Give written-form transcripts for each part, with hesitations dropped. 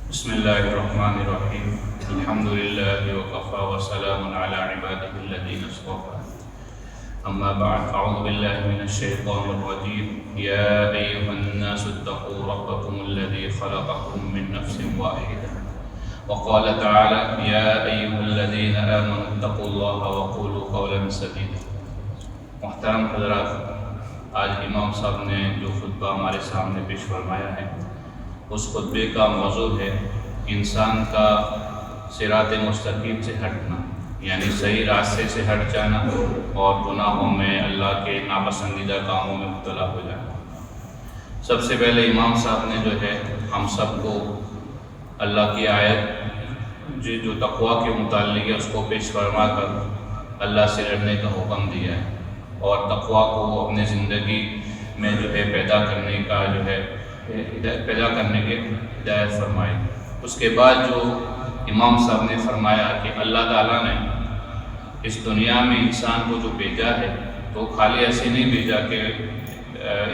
بسم الله الرحمن الرحيم الحمد لله وكفى وسلام على عباده الذين اصطفى أما بعد أعوذ بالله من الشيطان الرجيم يا أيها الناس اتقوا ربكم الذي خلقكم من نفس واحدة وقال تعالى يا أيها الذين آمنوا اتقوا الله وقولوا قولا سديدا. محترم حضرات، آج امام صاحب نے جو خطبہ ہمارے سامنے پیش فرمایا ہے اس خطبے کا موضوع ہے انسان کا صراط مستقیم سے ہٹنا، یعنی صحیح راستے سے ہٹ جانا اور گناہوں میں، اللہ کے ناپسندیدہ کاموں میں مبتلا ہو جانا۔ سب سے پہلے امام صاحب نے جو ہے ہم سب کو اللہ کی آیت جو تقویٰ کے متعلق ہے اس کو پیش فرما کر اللہ سے ڈرنے کا حکم دیا ہے اور تقویٰ کو اپنی زندگی میں جو ہے پیدا کرنے کی ہدایت فرمائی۔ اس کے بعد جو امام صاحب نے فرمایا کہ اللہ تعالیٰ نے اس دنیا میں انسان کو جو بھیجا ہے تو خالی ایسے نہیں بھیجا کہ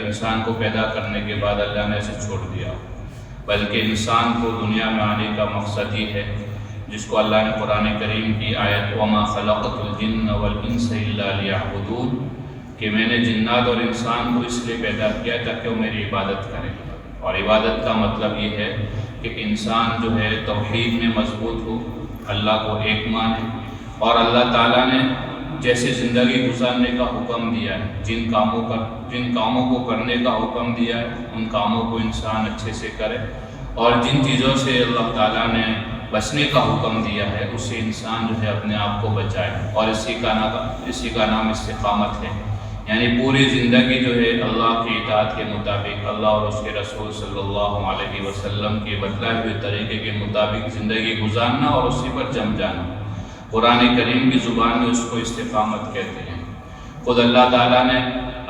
انسان کو پیدا کرنے کے بعد اللہ نے اسے چھوڑ دیا، بلکہ انسان کو دنیا میں آنے کا مقصد یہ ہے جس کو اللہ نے قرآن کریم کی آیت وَمَا خَلَقْتُ الْجِنَّ وَالْإِنسَ إِلَّا لِيَعْبُدُونَ کہ میں نے جنات اور انسان کو اس لیے پیدا کیا تاکہ وہ میری عبادت کریں، اور عبادت کا مطلب یہ ہے کہ انسان جو ہے توحید میں مضبوط ہو، اللہ کو ایک مانے، اور اللہ تعالیٰ نے جیسے زندگی گزارنے کا حکم دیا ہے، جن کاموں کو کرنے کا حکم دیا ہے ان کاموں کو انسان اچھے سے کرے، اور جن چیزوں سے اللہ تعالیٰ نے بچنے کا حکم دیا ہے اس سے انسان جو ہے اپنے آپ کو بچائے، اور اسی کا نام استقامت ہے۔ یعنی پوری زندگی جو ہے اللہ کی اطاعت کے مطابق، اللہ اور اس کے رسول صلی اللہ علیہ وسلم کے بتلائے ہوئے طریقے کے مطابق زندگی گزارنا اور اسی پر جم جانا۔ قرآن کریم کی زبان میں اس کو استقامت کہتے ہیں۔ خود اللہ تعالیٰ نے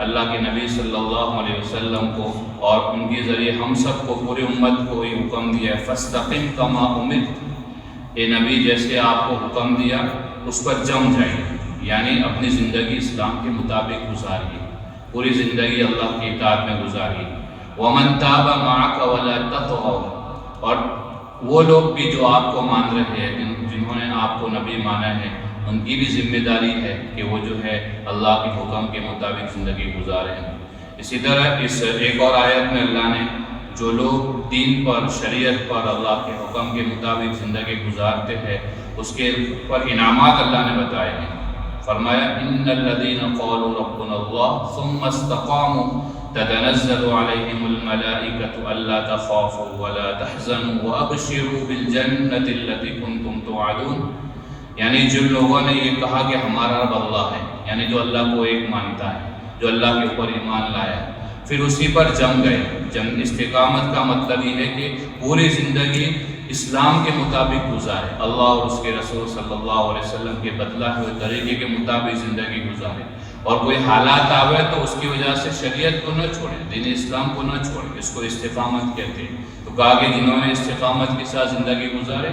اللہ کے نبی صلی اللہ علیہ وسلم کو اور ان کے ذریعے ہم سب کو، پوری امت کو یہ حکم دیا ہے فَاسْتَقِمْ كَمَا أُمِرْتَ، اے نبی جیسے آپ کو حکم دیا اس پر جم جائیے، یعنی اپنی زندگی اسلام کے مطابق گزاریے، پوری زندگی اللہ کی اطاعت میں گزاریے۔ وَمَنْ تَابَ مَعَكَ وَلَا تَطْغَوْا، اور وہ لوگ بھی جو آپ کو مان رہے ہیں، جنہوں نے آپ کو نبی مانا ہے، ان کی بھی ذمہ داری ہے کہ وہ جو ہے اللہ کے حکم کے مطابق زندگی گزاریں۔ اسی طرح اس ایک اور آیت میں اللہ نے جو لوگ دین پر، شریعت پر، اللہ کے حکم کے مطابق زندگی گزارتے ہیں اس کے پر انعامات اللہ نے بتائے ہیں۔ فرمایا ان الذين قالوا ربنا الله ثم استقاموا تتنزل عليهم الملائكة الا تخافوا ولا تحزنوا وابشروا بالجنة التي كنتم توعدون، یعنی جن لوگوں نے یہ کہا کہ ہمارا رب اللہ ہے، یعنی جو اللہ کو ایک مانتا ہے، جو اللہ کے اوپر ایمان لایا، پھر اسی پر جم گئے۔ استقامت کا مطلب یہ ہے کہ پوری زندگی اسلام کے مطابق گزارے، اللہ اور اس کے رسول صلی اللہ علیہ وسلم کے بتلائے ہوئے طریقے کے مطابق زندگی گزارے، اور کوئی حالات آوے تو اس کی وجہ سے شریعت کو نہ چھوڑیں، دین اسلام کو نہ چھوڑیں، اس کو استقامت کہتے ہیں۔ تو کہا کہ جنہوں نے استقامت کے ساتھ زندگی گزارے،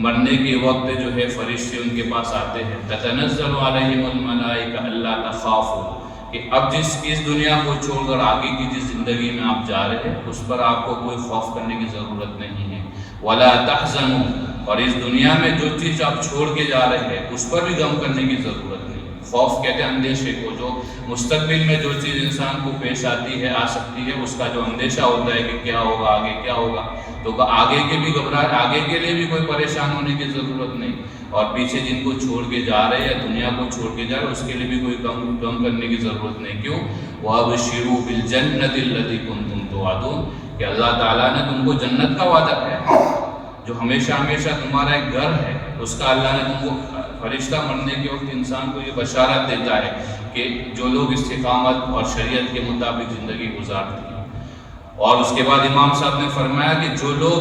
مرنے کے وقت جو ہے فرشتے ان کے پاس آتے ہیں، تتنزل علیہم الملائکہ الا تخافوا، کہ اب اس دنیا کو چھوڑ کر آگے کی جس زندگی میں آپ جا رہے ہیں اس پر آپ کو کوئی خوف کرنے کی ضرورت نہیں ہے۔ ولا تحزنوا، اور اس دنیا میں جو چیز آپ چھوڑ کے جا رہے ہیں اس پر بھی غم کرنے کی ضرورت نہیں۔ خوف کہتے ہیں اندیشے کو، جو مستقبل میں جو چیز انسان کو پیش آتی ہے، آ سکتی ہے، اس کا جو اندیشہ ہوتا ہے کہ کیا ہوگا، آگے کیا ہوگا، تو آگے کے بھی گھبراہٹ، آگے کے لیے بھی کوئی پریشان ہونے کی ضرورت نہیں، اور پیچھے جن کو چھوڑ کے جا رہے ہیں یا دنیا کو چھوڑ کے جا رہے ہیں اس کے لیے بھی کوئی غم کرنے کی ضرورت نہیں۔ کیوں؟ وَأَبْشِرُوا بِالْجَنَّةِ الَّتِي كُنْتُمْ تُوعَدُونَ، کہ اللہ تعالیٰ نے تم کو جنت کا وعدہ کیا، جو ہمیشہ ہمیشہ تمہارا ایک گھر ہے، اس کا اللہ نے تم کو، فرشتہ مرنے کے وقت انسان کو یہ بشارت دیتا ہے کہ جو لوگ استقامت اور شریعت کے مطابق زندگی گزارتے ہیں۔ اور اس کے بعد امام صاحب نے فرمایا کہ جو لوگ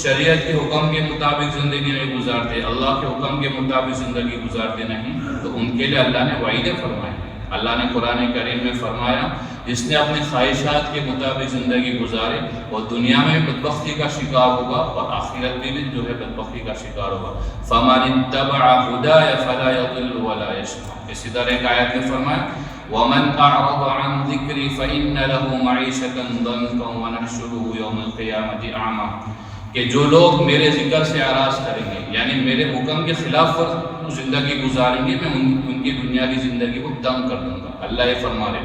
شریعت کے حکم کے مطابق زندگی نہیں گزارتے، اللہ کے حکم کے مطابق زندگی گزارتے نہیں، تو ان کے لیے اللہ نے وعیدیں فرمائے۔ اللہ نے قرآن کریم میں فرمایا جس نے اپنی خواہشات کے مطابق زندگی گزارے وہ دنیا میں بدبختی کا شکار ہوگا اور آخرت میں بھی جو ہے بدبختی کا شکار ہوگا۔ فَمَنِ اتَّبَعَ هُدَايَ فَلَا يَضِلُّ وَلَا يَشْقَىٰ، اسی طرح ایک آیت میں فرمایا وَمَنْ أَعْرَضَ عَنْ ذِكْرِي فَإِنَّ لَهُ مَعِيشَةً ضَنكًا وَنَحْشُرُهُ يَوْمَ الْقِيَامَةِ أَعْمَىٰ، کہ جو لوگ میرے ذکر سے آراز کریں گے، یعنی میرے حکم کے خلاف زندگی گزاریں گے، میں ان کی دنیا کی زندگی کو دم کر دوں گا۔ اللہ یہ فرما رہے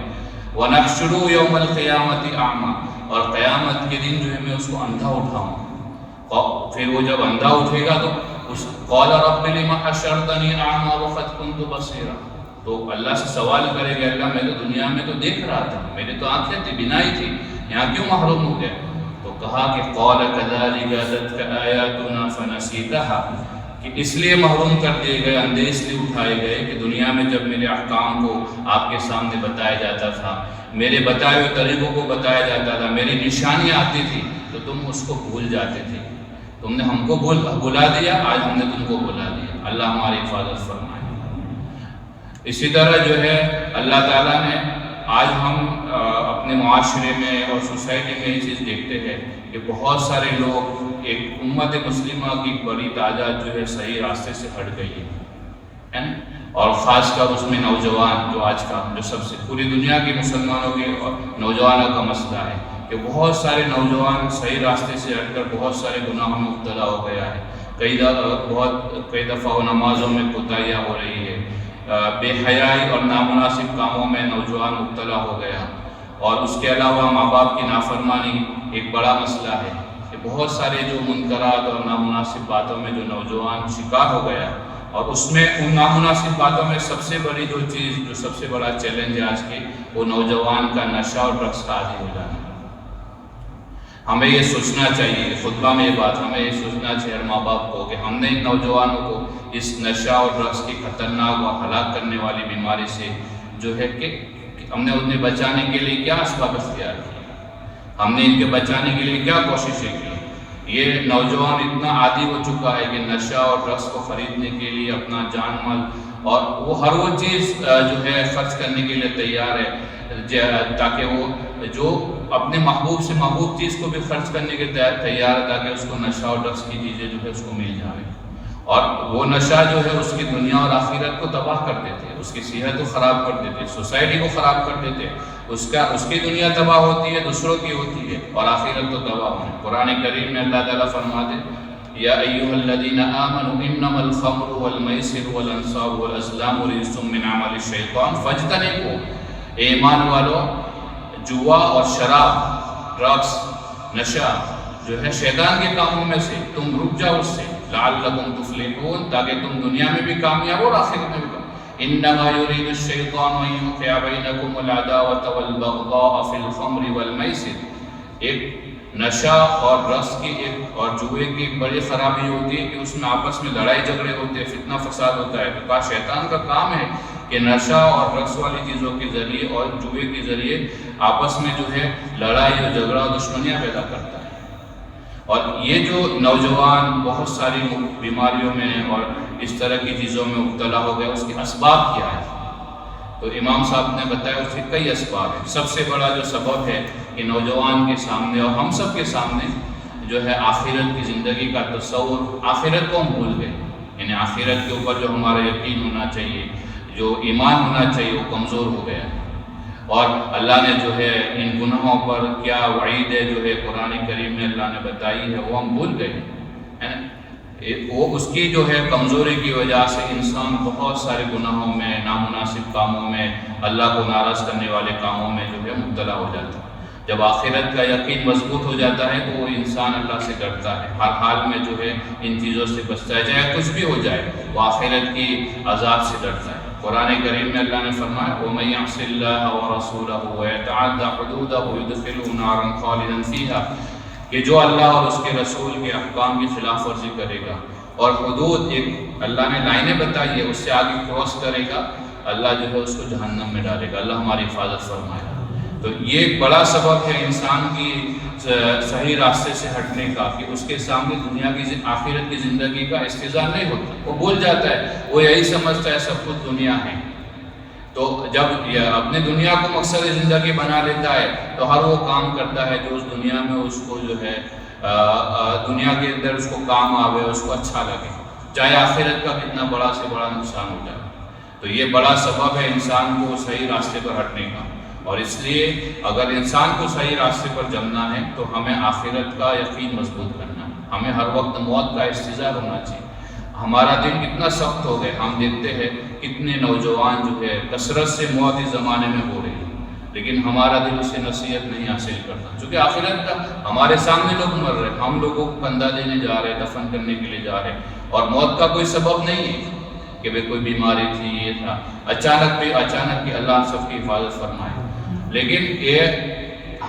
وَنَحْشُرُ يَوْمَ الْقِيَامَةِ أَعْمَى، اور قیامت کے دن جو ہے میں اس کو اندھا اٹھاؤں گا۔ پھر وہ جب اندھا اٹھے گا تو قَالَ رَبِّ لِمَ حَشَّرْتَنِي أَعْمَى وَقَدْ كُنْتُ بَصِيرًا، تو اللہ سے سوال کرے گا، اللہ میں تو دنیا میں تو دیکھ رہا تھا، میرے تو آنکھیں تھی، بینائی تھی، یہاں کیوں محروم ہو گیا؟ تو کہا کہ قَالَ كَذَلِكَ أَتَتْكَ آيَاتُنَا فَنَسِيتَهَا، کہ اس لیے محروم کر دیے گئے، اندھے اس لیے اٹھائے گئے کہ دنیا میں جب میرے احکام کو آپ کے سامنے بتایا جاتا تھا، میرے بتائے ہوئے طریقوں کو بتایا جاتا تھا، میری نشانیاں آتی تھی تو تم اس کو بھول جاتے تھے، تم نے ہم کو بلا دیا، آج ہم نے تم کو بلا دیا۔ اللہ ہماری حفاظت فرمائے۔ اسی طرح جو ہے اللہ تعالیٰ نے آج ہم اپنے معاشرے میں اور سوسائٹی میں یہ چیز دیکھتے ہیں کہ بہت سارے لوگ، ایک امت مسلمہ کی بڑی تعداد جو ہے صحیح راستے سے ہٹ گئی ہے، اور خاص کر اس میں نوجوان، جو آج کا جو سب سے پوری دنیا کے مسلمانوں کے اور نوجوانوں کا مسئلہ ہے کہ بہت سارے نوجوان صحیح راستے سے ہٹ کر بہت سارے گناہوں میں مبتلا ہو گیا ہے۔ کئی دفعہ وہ نمازوں میں کوتاہیاں ہو رہی ہے، بے حیائی اور نامناسب کاموں میں نوجوان مبتلا ہو گیا، اور اس کے علاوہ ماں باپ کی نافرمانی ایک بڑا مسئلہ ہے کہ بہت سارے جو منکرات اور نامناسب باتوں میں جو نوجوان شکار ہو گیا، اور اس میں ان نامناسب باتوں میں سب سے بڑی جو چیز، جو سب سے بڑا چیلنج ہے آج کی، وہ نوجوان کا نشہ اور ڈرگس کا عادی ہو جانا۔ ہمیں یہ سوچنا چاہیے، خطبہ میں یہ بات ہمیں یہ سوچنا چاہیے ہر ماں باپ کو کہ ہم نے ان نوجوانوں کو اس نشہ اور ڈرگس کی خطرناک اور ہلاک کرنے والی بیماری سے جو ہے کہ ہم نے انہیں بچانے کے لیے کیا اسباب اختیار کیے، ہم نے ان کے بچانے کے لیے کیا کوششیں کی۔ یہ نوجوان اتنا عادی ہو چکا ہے کہ نشہ اور ڈرگس کو خریدنے کے لیے اپنا جان مال اور وہ ہر وہ چیز جو ہے خرچ کرنے کے لیے تیار ہے، تاکہ وہ جو اپنے محبوب سے محبوب چیز کو بھی خرچ کرنے کے تیار ہے، تاکہ اس کو نشہ اور ڈرگس کی چیزیں جو ہے اس کو مل جائے، اور وہ نشہ جو ہے اس کی دنیا اور آخرت کو تباہ کر دیتے، اس کی صحت کو خراب کر دیتے، سوسائٹی کو خراب کر دیتے، اس کی دنیا تباہ ہوتی ہے، دوسروں کی ہوتی ہے، اور آخرت تو تباہ ہوئی۔ قرآن کریم میں اللہ تعالیٰ فرماتے یا ایھا الذین آمنوا انما الخمر والمیسر والانصاب والازلام رجس من عمل الشیطان فاجتنبوہ، ایمان والو جوا اور شراب، ڈرگس، نشہ جو ہے شیطان کے کاموں میں سے، تم رک جاؤ اس سے، لعلکم تفلحون، تاکہ تم دنیا میں بھی کامیاب اور آخرت میں بھی کامیاب۔ انما یرید الشیطان ان یوقع بینکم العداوۃ والبغضاء فی الخمر والمیسر، ایک نشہ اور ڈرگس کی اور جوئے کی بڑی خرابی ہوتی ہے کہ اس میں آپس میں لڑائی جھگڑے ہوتے ہیں، فتنہ فساد ہوتا ہے، تو شیطان کا کام ہے کہ نشہ اور ڈرگس والی چیزوں کے ذریعے اور جوئے کے ذریعے آپس میں جو ہے لڑائی اور جھگڑا اور دشمنیاں پیدا کرتا ہے۔ اور یہ جو نوجوان بہت ساری بیماریوں میں اور اس طرح کی چیزوں میں مبتلا ہو گیا، اس کے اسباب کیا ہے؟ تو امام صاحب نے بتایا اس کے کئی اسباب ہیں۔ سب سے بڑا جو سبب ہے کہ نوجوان کے سامنے اور ہم سب کے سامنے جو ہے آخرت کی زندگی کا تصور، آخرت کو ہم بھول گئے، یعنی آخرت کے اوپر جو ہمارا یقین ہونا چاہیے، جو ایمان ہونا چاہیے، وہ کمزور ہو گیا، اور اللہ نے جو ہے ان گناہوں پر کیا وعید ہے جو ہے قرآن کریم میں اللہ نے بتائی ہے، وہ ہم بھول گئے ہیں۔ وہ اس کی جو ہے کمزوری کی وجہ سے انسان بہت سارے گناہوں میں، نامناسب کاموں میں، اللہ کو ناراض کرنے والے کاموں میں جو ہے مبتلا ہو جاتا ہے۔ جب آخرت کا یقین مضبوط ہو جاتا ہے تو وہ انسان اللہ سے ڈرتا ہے، ہر حال میں جو ہے ان چیزوں سے بچتا ہے، چاہے کچھ بھی ہو جائے وہ آخرت کی عذاب سے ڈرتا ہے۔ قرآن کریم میں اللہ نے فرمایا وَمَن يَعْصِ اللَّهَ وَرَسُولَهُ وَيَتَعَدَّ حُدُودَهُ يُدْخِلْهُ نَارًا خَالِدًا فِيهَا، کہ جو اللہ اور اس کے رسول کے احکام کی خلاف ورزی کرے گا اور حدود ایک اللہ نے لائنیں بتائی ہے اس سے آگے کراس کرے گا، اللہ جو ہے اس کو جہنم میں ڈالے گا۔ اللہ ہماری حفاظت فرمائے۔ تو یہ ایک بڑا سبب ہے انسان کی صحیح راستے سے ہٹنے کا کہ اس کے سامنے دنیا کی آخرت کی زندگی کا استحضار نہیں ہوتا، وہ بھول جاتا ہے، وہ یہی سمجھتا ہے سب کچھ دنیا ہے۔ تو جب یہ اپنے دنیا کو مقصد زندگی بنا لیتا ہے تو ہر وہ کام کرتا ہے جو اس دنیا میں اس کو جو ہے دنیا کے اندر اس کو کام آوے، اس کو اچھا لگے، چاہے آخرت کا کتنا بڑا سے بڑا نقصان ہو جائے۔ تو یہ بڑا سبب ہے انسان کو صحیح راستے پر ہٹنے کا، اور اس لیے اگر انسان کو صحیح راستے پر جمنا ہے تو ہمیں آخرت کا یقین مضبوط کرنا ہے۔ ہمیں ہر وقت موت کا استظار ہونا چاہیے۔ ہمارا دل اتنا سخت ہو گیا، ہم دیکھتے ہیں کتنے نوجوان جو ہے کثرت سے موت اس زمانے میں ہو رہی ہے، لیکن ہمارا دل اسے نصیحت نہیں حاصل کرتا، چونکہ آخرت کا ہمارے سامنے لوگ مر رہے، ہم لوگوں کو کندھا دینے جا رہے، دفن کرنے کے لیے جا رہے، اور موت کا کوئی سبب نہیں ہے کہ بھئی کوئی بیماری تھی، یہ تھا، اچانک کہ اللہ ہم سب کی حفاظت فرمائے۔ لیکن یہ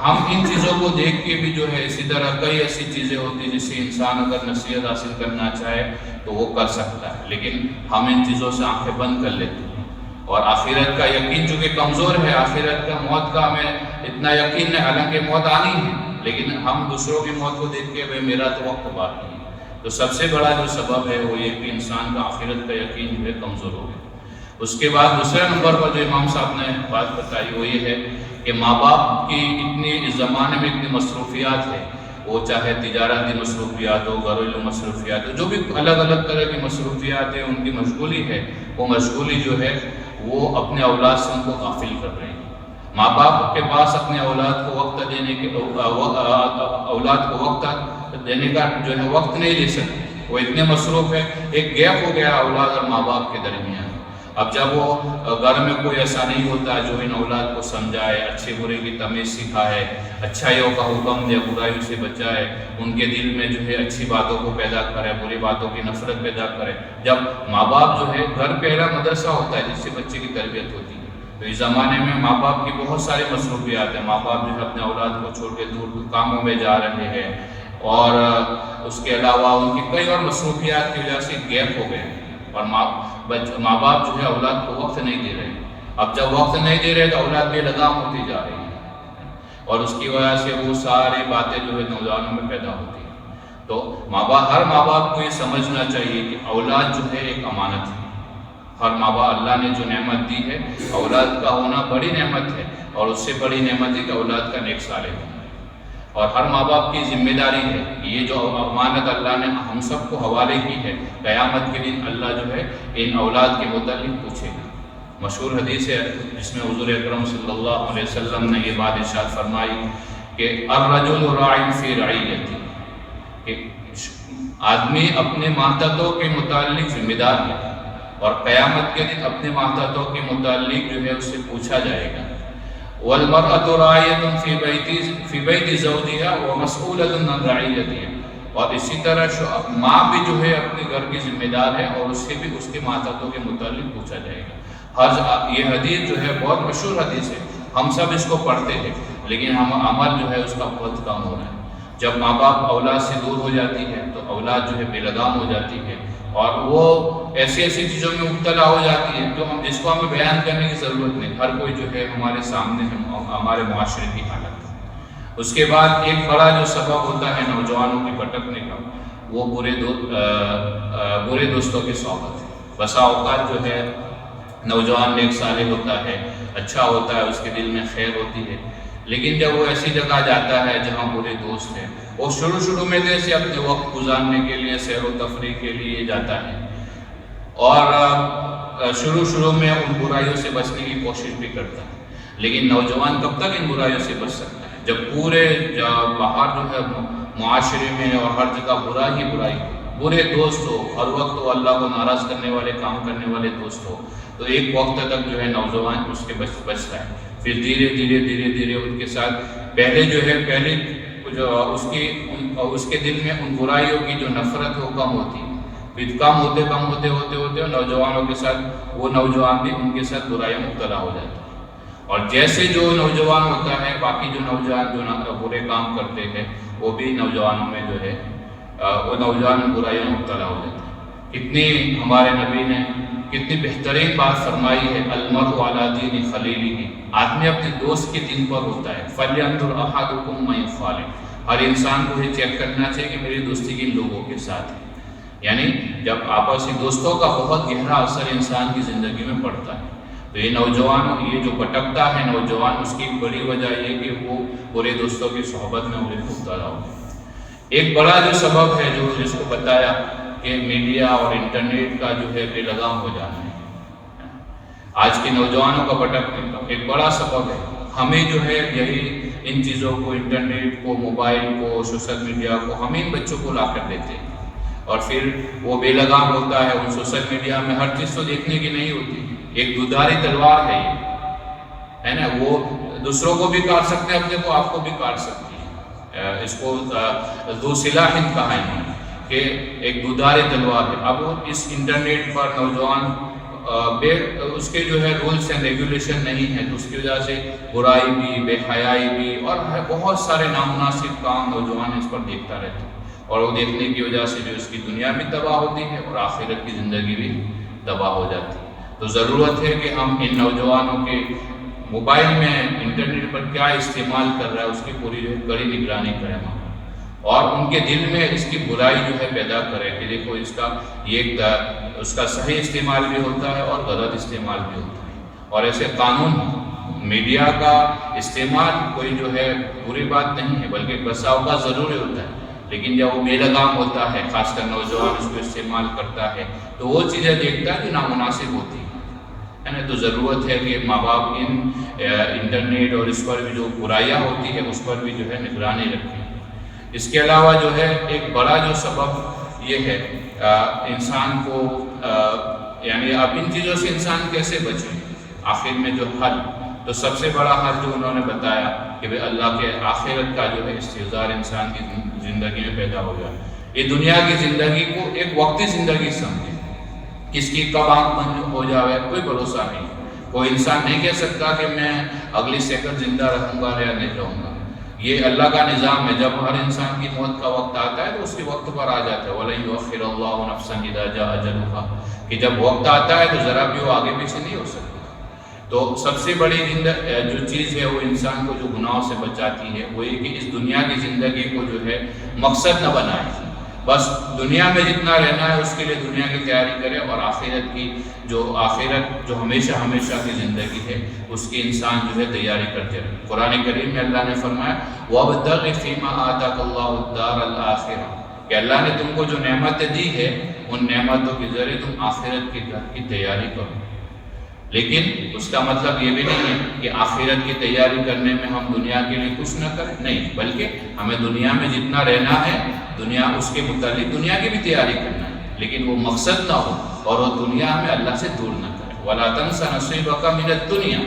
ہم ان چیزوں کو دیکھ کے بھی جو ہے اسی طرح کئی ایسی چیزیں ہوتی ہیں جس سے انسان اگر نصیحت حاصل کرنا چاہے تو وہ کر سکتا ہے، لیکن ہم ان چیزوں سے آنکھیں بند کر لیتے ہیں، اور آخرت کا یقین چونکہ کمزور ہے، آخرت کا موت کا ہمیں اتنا یقین ہے، حالانکہ موت آنی ہے، لیکن ہم دوسروں کی موت کو دیکھ کے بھئی میرا تو وقت باقی ہے۔ تو سب سے بڑا جو سبب ہے وہ یہ کہ انسان کا آخرت کا یقین جو ہے کمزور ہو گیا۔ اس کے بعد دوسرے نمبر پر جو امام صاحب نے بات بتائی وہ یہ ہے کہ ماں باپ کی اتنی اس زمانے میں اتنی مصروفیات ہے، وہ چاہے تجارتی مصروفیات ہو، گھریلو مصروفیات ہو، جو بھی الگ الگ طرح کی مصروفیات ہیں، ان کی مشغولی ہے، وہ مشغولی جو ہے وہ اپنے اولاد سے ان کو غافل کر رہے ہیں۔ ماں باپ کے پاس اپنے اولاد کو وقت دینے کا جو ہے وقت نہیں دے سکتے، وہ اتنے مصروف ہے، ایک گیپ ہو گیا اولاد اور ماں باپ کے درمیان۔ اب جب وہ گھر میں کوئی ایسا نہیں ہوتا جو ان اولاد کو سمجھائے، اچھے برے کی تمیز سکھائے، اچھائیوں کا حکم دے، برائیوں سے بچائے، ان کے دل میں جو ہے اچھی باتوں کو پیدا کرے، بری باتوں کی نفرت پیدا کرے۔ جب ماں باپ جو ہے گھر پہلا مدرسہ ہوتا ہے جس سے بچے کی تربیت ہوتی ہے، تو اس زمانے میں ماں باپ کی بہت ساری مصروفیات ہیں، ماں باپ جو ہے اپنے اولاد کو چھوڑ کے دور کاموں میں جا رہے ہیں، اور اس کے علاوہ ان کی کئی اور مصروفیات کی وجہ سے گیپ ہو گئے، اور ماں باپ جو ہے اولاد کو وقت نہیں دے رہے۔ اب جب وقت نہیں دے رہے تو اولاد بے لگام ہوتی جا رہی ہے، اور اس کی وجہ سے وہ ساری باتیں جو ہے نوجوانوں میں پیدا ہوتی ہیں۔ تو ہر ماں باپ کو یہ سمجھنا چاہیے کہ اولاد جو ہے ایک امانت ہے۔ ہر ماں باپ اللہ نے جو نعمت دی ہے، اولاد کا ہونا بڑی نعمت ہے، اور اس سے بڑی نعمت ہے کہ اولاد کا نیک صالح ہونا، اور ہر ماں باپ کی ذمہ داری ہے۔ یہ جو امانت اللہ نے ہم سب کو حوالے کی ہے، قیامت کے دن اللہ جو ہے ان اولاد کے متعلق پوچھے گا۔ مشہور حدیث ہے جس میں حضور اکرم صلی اللہ علیہ وسلم نے یہ بات ارشاد فرمائی کہ الرجل راع فی رعیتہ، کہ آدمی اپنے ماتحتوں کے متعلق ذمہ دار ہے، اور قیامت کے دن اپنے ماتحتوں کے متعلق جو ہے اس سے پوچھا جائے گا۔ والمرأة راعیۃ فی بیت زوجہا ومسئولۃ عن رعیتہا، اور اسی طرح ماں بھی جو ہے اپنے گھر کی ذمہ دار ہے، اور اس سے بھی اس کے ماتحتوں کے متعلق پوچھا جائے گا۔ یہ حدیث جو ہے بہت مشہور حدیث ہے، ہم سب اس کو پڑھتے ہیں، لیکن عمل جو ہے اس کا بہت کم ہو رہا ہے۔ جب ماں باپ اولاد سے دور ہو جاتی ہے تو اولاد جو ہے بے لگام ہو جاتی ہے، اور وہ ایسی چیزوں میں مبتلا ہو جاتی ہے جس کو ہمیں بیان کرنے کی ضرورت نہیں، ہر کوئی جو ہے ہمارے سامنے ہے، ہمارے معاشرے کی حالت۔ اس کے بعد ایک بڑا جو سبب ہوتا ہے نوجوانوں کے بھٹکنے کا، وہ برے دوستوں کی صحبت ہے۔ بسا اوقات جو ہے نوجوان نیک صالح ہوتا ہے، اچھا ہوتا ہے، اس کے دل میں خیر ہوتی ہے، لیکن جب وہ ایسی جگہ جاتا ہے جہاں برے دوست ہیں، وہ شروع میں جیسے اپنے وقت گزارنے کے لیے، سیر و تفریح کے لیے جاتا ہے، اور شروع میں ان برائیوں سے بچنے کی کوشش بھی کرتا ہے، لیکن نوجوان کب تک ان برائیوں سے بچ سکتا ہے جب پورے باہر جو ہے معاشرے میں اور ہر جگہ برائی برے دوست ہو، ہر وقت وہ اللہ کو ناراض کرنے والے کام کرنے والے دوست ہو، تو ایک وقت تک جو ہے نوجوان اس کے بچتا ہے۔ پھر دھیرے ان کے ساتھ پہلے اس کے دل میں ان برائیوں کی جو نفرت ہے وہ کم ہوتی ہے، پھر کم ہوتے نوجوانوں کے ساتھ وہ نوجوان بھی ان کے ساتھ برائیوں مبتلا ہو جاتا ہے، اور جیسے جو نوجوان ہوتا ہے باقی جو نوجوان جو برے کام کرتے ہیں وہ بھی نوجوانوں میں جو ہے وہ نوجوان برائیوں میں مبتلا ہو جاتے ہیں۔ کتنی ہمارے نبی نے کتنی بہترین بات فرمائی ہے، المرء علی دین خلیلہ، آدمی اپنے دوست کے دین پر ہوتا ہے۔ فَلْيَنْظُرْ أَحَدُكُمْ مَنْ يُخَالِطُ، ہر انسان کو یہ چیک کرنا چاہیے کہ میری دوستی کن لوگوں کے ساتھ ہے، یعنی جب آپسی دوستوں کا بہت گہرا اثر انسان کی زندگی میں پڑتا ہے۔ تو یہ نوجوان یہ جو بھٹکتا ہے نوجوان، اس کی بڑی وجہ یہ کہ وہ برے دوستوں کی صحبت میں مبتلا ہو۔ ایک بڑا جو سبب ہے جو جس کو بتایا کہ میڈیا اور انٹرنیٹ کا جو ہے بے لگام ہو جانا ہے، آج کے نوجوانوں کا بھٹکنے کا ایک بڑا سبب ہے۔ ہمیں جو ہے یہی ان چیزوں کو، انٹرنیٹ کو، موبائل کو، سوشل میڈیا کو ہم ان بچوں کو لا کر دیتے ہیں، اور پھر وہ بے لگام ہوتا ہے۔ ان سوشل میڈیا میں ہر چیز تو دیکھنے کی نہیں ہوتی، ایک دودھاری تلوار ہے یہ، ہے نا، وہ دوسروں کو بھی کاٹ سکتے ہیں، اپنے کو آپ کو بھی کاٹ سکتی ہے۔ اس کو ذو سلاح کہا ہے کہ ایک دودھاری تلوار ہے۔ اب اس انٹرنیٹ پر نوجوان اس کے جو ہے رولس اینڈ ریگولیشن نہیں ہے، تو اس کی وجہ سے برائی بھی، بے حیائی بھی، اور بہت سارے نامناسب کام نوجوان اس پر دیکھتا رہتا ہے، اور وہ دیکھنے کی وجہ سے جو اس کی دنیا بھی تباہ ہوتی ہے اور آخرت کی زندگی بھی تباہ ہو جاتی ہے۔ تو ضرورت ہے کہ ہم ان نوجوانوں کے موبائل میں، انٹرنیٹ پر کیا استعمال کر رہا ہے اس کی پوری کڑی نگرانی کریں، اور ان کے دل میں اس کی برائی جو ہے پیدا کرے کہ دیکھو اس کا صحیح استعمال بھی ہوتا ہے اور غلط استعمال بھی ہوتا ہے، اور ایسے قانون میڈیا کا استعمال کوئی جو ہے بری بات نہیں ہے، بلکہ بسا اوقات ضروری ہوتا ہے، لیکن جب وہ بے لگام ہوتا ہے، خاص کر نوجوان اس کو استعمال کرتا ہے، تو وہ چیزیں دیکھتا ہے جو نامناسب ہوتی ہے نا۔ تو ضرورت ہے کہ ماں باپ ان انٹرنیٹ اور اس پر بھی جو برائیاں ہوتی ہے اس پر بھی جو ہے نگرانی رکھیں۔ اس کے علاوہ جو ہے ایک بڑا جو سبب یہ ہے انسان کو، یعنی اب ان چیزوں سے انسان کیسے بچے، آخر میں جو حل، تو سب سے بڑا حل جو انہوں نے بتایا کہ بھئی اللہ کے آخرت کا جو ہے استحضار انسان کی زندگی میں پیدا ہو جائے۔ یہ دنیا کی زندگی کو ایک وقتی زندگی سمجھے، کس کی کب آنکھ بند ہو جائے کوئی بھروسہ نہیں۔ کوئی انسان نہیں کہہ سکتا کہ میں اگلی سیکنڈ زندہ رہوں گا یا نہیں رہوں گا، یہ اللہ کا نظام ہے۔ جب ہر انسان کی موت کا وقت آتا ہے تو اس کے وقت پر آ جاتا ہے، وَلَن يُؤَخِّرَ اللَّهُ نَفْسًا إِذَا جَاءَ أَجَلُهَا، کہ جب وقت آتا ہے تو ذرا بھی وہ آگے پیچھے نہیں ہو سکتا۔ تو سب سے بڑی جو چیز ہے وہ انسان کو جو گناہوں سے بچاتی ہے وہ یہ کہ اس دنیا کی زندگی کو جو ہے مقصد نہ بنائے، بس دنیا میں جتنا رہنا ہے اس کے لیے دنیا کی تیاری کرے، اور آخرت جو ہمیشہ کی زندگی ہے اس کی انسان جو ہے تیاری کرتے رہے۔ قرآن کریم میں اللہ نے فرمایا وَابْتَغِ فِي مَا آتَاكَ اللَّهُ الدَّارَ الْآخِرَةَ، کہ اللہ نے تم کو جو نعمتیں دی ہے ان نعمتوں کے ذریعے تم آخرت کے گھر کی تیاری کرو۔ لیکن اس کا مطلب یہ بھی نہیں ہے کہ آخرت کی تیاری کرنے میں ہم دنیا کے لیے کچھ نہ کریں، نہیں، بلکہ ہمیں دنیا میں جتنا رہنا ہے دنیا اس کے متعلق دنیا کی بھی تیاری کرنا ہے، لیکن وہ مقصد نہ ہو اور وہ دنیا میں اللہ سے دور نہ کرے۔ وَلَا تَنْسَ نَصِيبَكَ مِنَ الدُّنْيَا،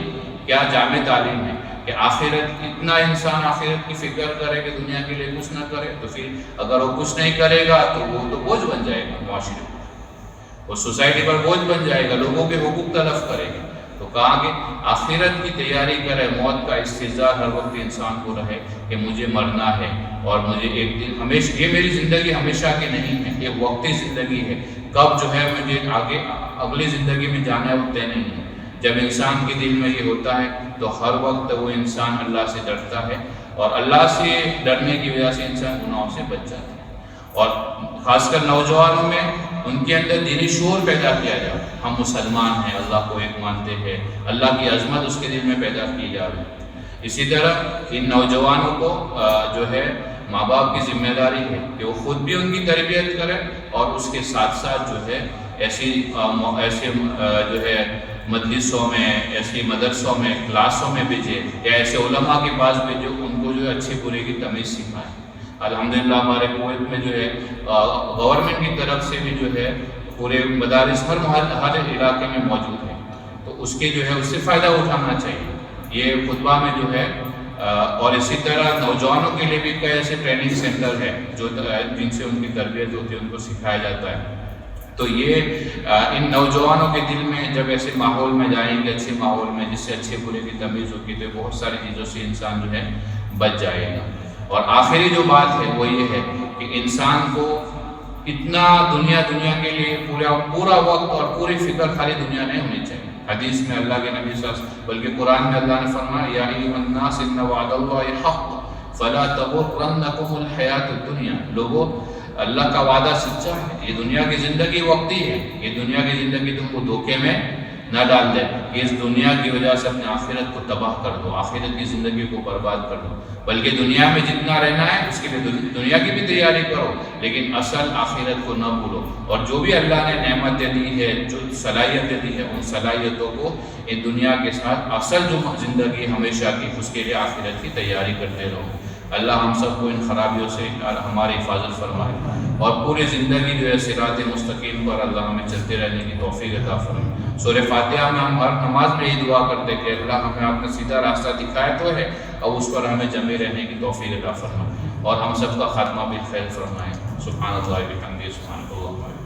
کیا جامع تعلیم ہے کہ آخرت، اتنا انسان آخرت کی فکر کرے کہ دنیا کے لیے کچھ نہ کرے، تو پھر اگر وہ کچھ نہیں کرے گا تو وہ تو بوجھ بن جائے گا معاشرے میں، وہ سوسائٹی پر بوجھ بن جائے گا، لوگوں کے حقوق تلف کرے گا۔ تو کہا کہ آخرت کی تیاری کرے، موت کا استحضار ہر وقت انسان کو رہے کہ مجھے مرنا ہے، اور مجھے ایک دن ہمیشہ، یہ میری زندگی ہمیشہ کی نہیں ہے، یہ وقتی زندگی ہے، کب جو ہے مجھے آگے اگلی زندگی میں جانا ہے وہ طے نہیں ہے۔ جب انسان کے دل میں یہ ہوتا ہے تو ہر وقت وہ انسان اللہ سے ڈرتا ہے، اور اللہ سے ڈرنے کی وجہ سے انسان گناہوں سے بچ جاتا ہے، اور خاص کر نوجوانوں میں ان کے اندر دینی شعور پیدا کیا جائے، ہم مسلمان ہیں، اللہ کو ایک مانتے ہیں، اللہ کی عظمت اس کے دل میں پیدا کی جائے۔ اسی طرح ان نوجوانوں کو جو ہے ماں باپ کی ذمہ داری ہے کہ وہ خود بھی ان کی تربیت کرے، اور اس کے ساتھ ساتھ جو ہے ایسے جو ہے مجلسوں میں، ایسی مدرسوں میں، کلاسوں میں بھیجے، یا ایسے علماء کے پاس بھیجے، ان کو جو ہے اچھی برے کی تمیز سکھائیں۔ الحمدللہ ہمارے کویت میں جو ہے گورنمنٹ کی طرف سے بھی جو ہے پورے مدارس ہر علاقے میں موجود ہیں، تو اس کے جو ہے اس سے فائدہ اٹھانا چاہیے۔ یہ خطبہ میں جو ہے، اور اسی طرح نوجوانوں کے لیے بھی کئی ایسے ٹریننگ سینٹر ہے جن سے ان کی تربیت ہوتی ہے، ان کو سکھایا جاتا ہے۔ تو یہ ان نوجوانوں کے دل میں جب ایسے ماحول میں جائیں گے، اچھے ماحول میں جس سے اچھے برے کی تمیز ہوگی، تو بہت ساری چیزوں سے انسان جو ہے بچ جائے گا۔ اور آخری جو بات ہے وہ یہ ہے کہ انسان کو اتنا دنیا کے لیے پورا وقت اور پوری فکر خالی دنیا نہیں ہونی چاہیے۔ حدیث میں اللہ کے نبی صلی اللہ علیہ وسلم، بلکہ قرآن میں اللہ نے فرمایا یا ایھا الناس ان وعد اللہ حق فلا تغرنکم الحیات الدنیا، لوگوں اللہ کا وعدہ سچا ہے، یہ دنیا کی زندگی وقتی ہے، یہ دنیا کی زندگی تم کو دھوکے میں نہ ڈال دے کہ اس دنیا کی وجہ سے اپنے آخرت کو تباہ کر دو، آخرت کی زندگی کو برباد کر دو، بلکہ دنیا میں جتنا رہنا ہے اس کے لیے دنیا کی بھی تیاری کرو، لیکن اصل آخرت کو نہ بھولو۔ اور جو بھی اللہ نے نعمتیں دی ہے، جو صلاحیتیں دی ہے، ان صلاحیتوں کو ان دنیا کے ساتھ اصل جو زندگی ہمیشہ کی اس کے لیے آخرت کی تیاری کرتے رہو۔ اللہ ہم سب کو ان خرابیوں سے ہماری حفاظت فرمائے، اور پوری زندگی جو ہے صراط مستقیم پر اللہ ہمیں چلتے رہنے کی توفیق عطا فرمائے۔ سورہ فاتحہ میں ہم ہر نماز میں یہ دعا کرتے کہ اللہ ہمیں اپنا سیدھا راستہ دکھایا تو ہے، اور اس پر ہمیں جمے رہنے کی توفیق عطا فرمائے، اور ہم سب کا خاتمہ بالخیر فرمائے۔ سبحان اللہ و بحمدہ، سبحان اللہ۔